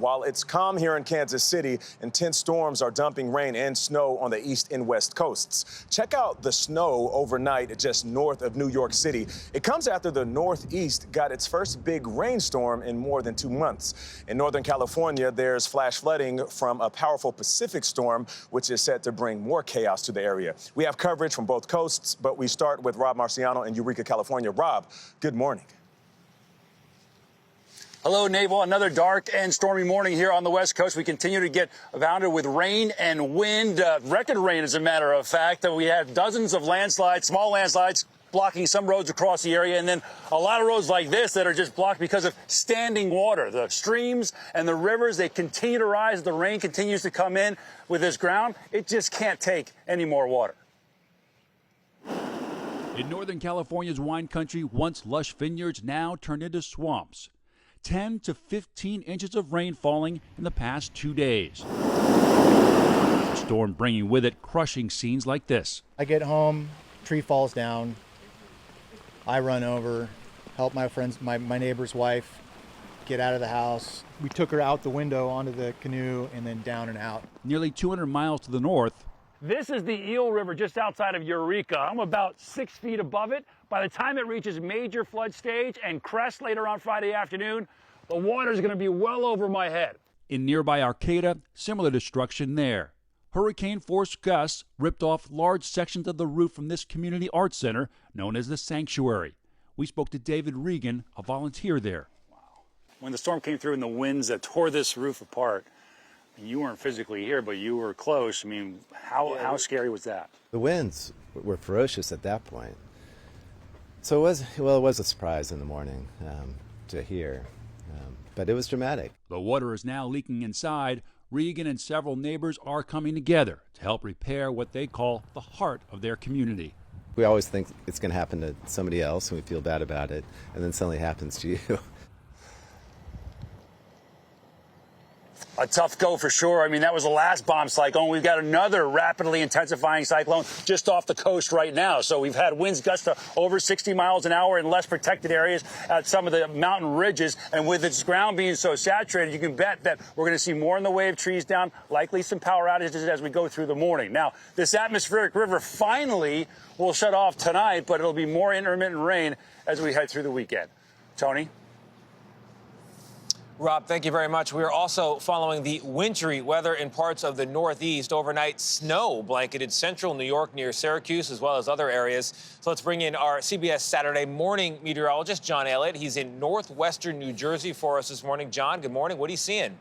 While it's calm here in Kansas City, intense storms are dumping rain and snow on the east and west coasts. Check out the snow overnight just north of New York City. It comes after the Northeast got its first big rainstorm in more than 2 months. In Northern California, there's flash flooding from a powerful Pacific storm, which is set to bring more chaos to the area. We have coverage from both coasts, but we start with Rob Marciano in Eureka, California. Rob, good morning. Hello, Naval. Another dark and stormy morning here on the West Coast. We continue to get abounded with rain and wind, record rain, as a matter of fact. We had dozens of landslides, small landslides, blocking some roads across the area, and then a lot of roads like this that are just blocked because of standing water. The streams and the rivers, they continue to rise. The rain continues to come in with this ground. It just can't take any more water. In Northern California's wine country, once lush vineyards now turned into swamps. 10 to 15 inches of rain falling in the past 2 days. The storm bringing with it crushing scenes like this. I get home, tree falls down. I run over, help my friends, my neighbor's wife get out of the house. We took her out the window onto the canoe and then down and out. Nearly 200 miles to the north. This is the Eel River just outside of Eureka. I'm about 6 feet above it. By the time it reaches major flood stage and crest later on Friday afternoon, the water is going to be well over my head. In nearby Arcata, similar destruction there. Hurricane-force gusts ripped off large sections of the roof from this community arts center known as the Sanctuary. We spoke to David Regan, a volunteer there. Wow. When the storm came through and the winds that tore this roof apart, you weren't physically here, but you were close. I mean, how scary was that? The winds were ferocious at that point. So it was a surprise in the morning to hear, but it was dramatic. The water is now leaking inside. Regan and several neighbors are coming together to help repair what they call the heart of their community. We always think it's going to happen to somebody else, and we feel bad about it, and then suddenly it happens to you. A tough go for sure. I mean, that was the last bomb cyclone. We've got another rapidly intensifying cyclone just off the coast right now. So we've had winds gust to over 60 miles an hour in less protected areas at some of the mountain ridges. And with its ground being so saturated, you can bet that we're going to see more in the way of trees down, likely some power outages as we go through the morning. Now, this atmospheric river finally will shut off tonight, but it'll be more intermittent rain as we head through the weekend. Tony? Rob, thank you very much. We are also following the wintry weather in parts of the Northeast. Overnight snow blanketed central New York near Syracuse, as well as other areas. So let's bring in our CBS Saturday morning meteorologist, John Elliott. He's in northwestern New Jersey for us this morning. John, good morning. What are you seeing?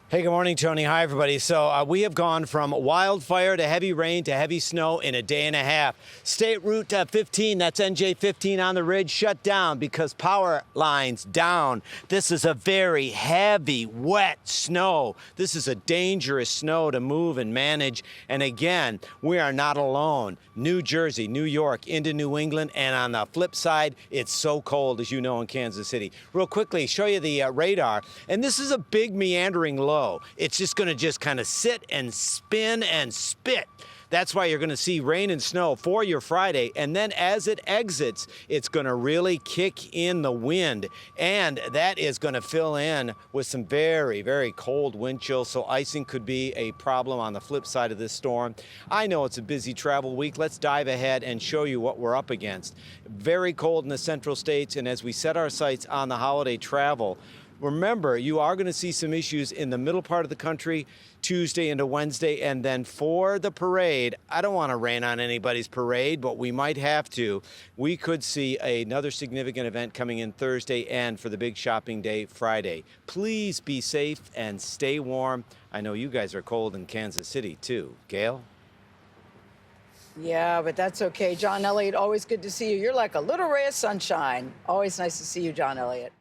Hey, good morning, Tony. Hi, everybody. So we have gone from wildfire to heavy rain to heavy snow in a day and a half. State Route 15, that's NJ 15 on the ridge, shut down because power lines down. This is a very heavy, wet snow. This is a dangerous snow to move and manage. And again, we are not alone. New Jersey, New York, into New England. And on the flip side, it's so cold, as you know, in Kansas City. Real quickly, show you the radar. And this is a big meandering low. It's just going to kind of sit and spin and spit. That's why you're going to see rain and snow for your Friday. And then as it exits, it's going to really kick in the wind. And that is going to fill in with some very, very cold wind chills. So icing could be a problem on the flip side of this storm. I know it's a busy travel week. Let's dive ahead and show you what we're up against. Very cold in the central states. And as we set our sights on the holiday travel, remember, you are going to see some issues in the middle part of the country Tuesday into Wednesday. And then for the parade, I don't want to rain on anybody's parade, but we might have to. We could see another significant event coming in Thursday and for the big shopping day Friday. Please be safe and stay warm. I know you guys are cold in Kansas City, too. Gayle? Yeah, but that's okay. John Elliott, always good to see you. You're like a little ray of sunshine. Always nice to see you, John Elliott.